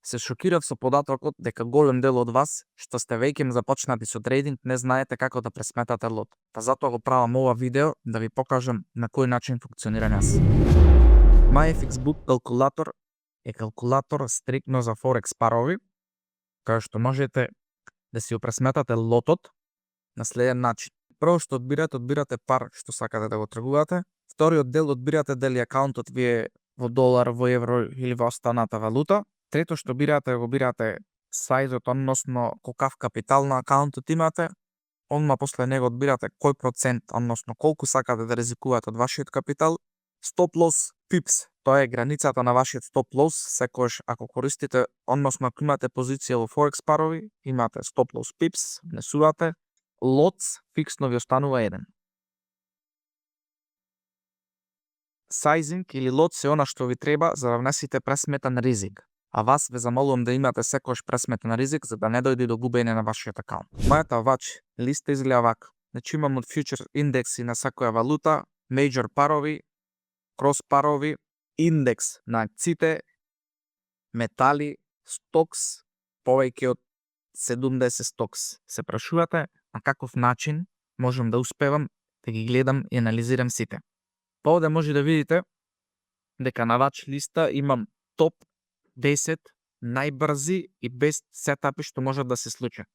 Се шокирав со податокот дека голем дел од вас, што сте веќе започнати со трейдинг, не знаете како да пресметате лот. Па затоа го правам ова видео да ви покажам на кој начин функционира јас. MyFX Book калкулатор е калкулатор стрикно за Forex парови, кај што можете да си го пресметате лотот на следен начин. Прво што одбирате пар што сакате да го тргувате. Вториот дел одбирате дали акаунтот ви е во долар, во евро или во останата валута. Трето што го бирате сајзот, односно колкав капитал на акаунтот имате. Одма после него одбирате кој процент, односно колку сакате да ризикувате од вашиот капитал. Stop loss pips, тоа е границата на вашиот stop loss. Секогаш ако користите, односно ако имате позиција во Forex парови, имате stop loss pips, внесувате. Лотс фиксно ви останува 1. Сайзинг или лот се она што ви треба за да внесите пресметен ризик. А вас ве замолувам да имате секојаш пресметен ризик за да не дојде до губење на вашиот акаунт. Мојата листа изгледа вака. Значи имам од фьючер индекси на секоја валута, мејџор парови, крос парови, индекс на акциите, метали, стокс, повеќе од 70 стокс. Се прашувате на каков начин можам да успевам да ги гледам и анализирам сите. Овде може да видите дека на листа имам топ 10 најбрзи и best сетапи што можат да се случат.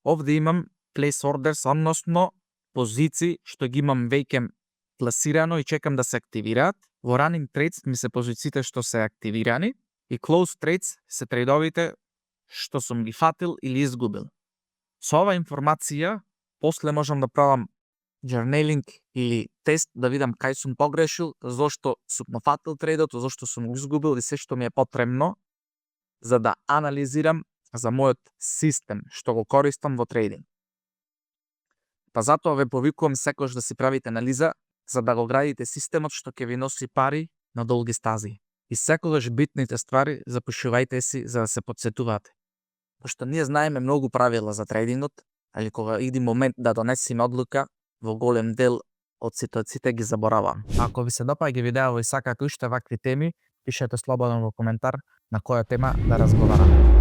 Овде имам place orders, односно позиции што ги имам веќе пласирано и чекам да се активираат. Во running trades ми се позициите што се активирани и close trades се трейдовите што сум ги фатил или изгубил. Со ова информација после можам да правам journaling или тест да видам кај сум погрешил, зошто сум нафатил трейдот, зошто сум го изгубил и се што ми е потребно за да анализирам за мојот систем што го користам во трейдинг. Па затоа ве повикувам секогаш да си правите анализа за да го градите системот што ќе ви носи пари на долги стази. И секогаш битните ствари запишувајте си за да се потсетувате. Пошто ние знаеме многу правила за трейдингот, али кога иде момент да донесеме одлука, во голем дел од ситуациите ги заборавам. Ако ви се допаѓа видео и сакате уште вакви теми, пишете слободно во коментар на која тема да разговараме.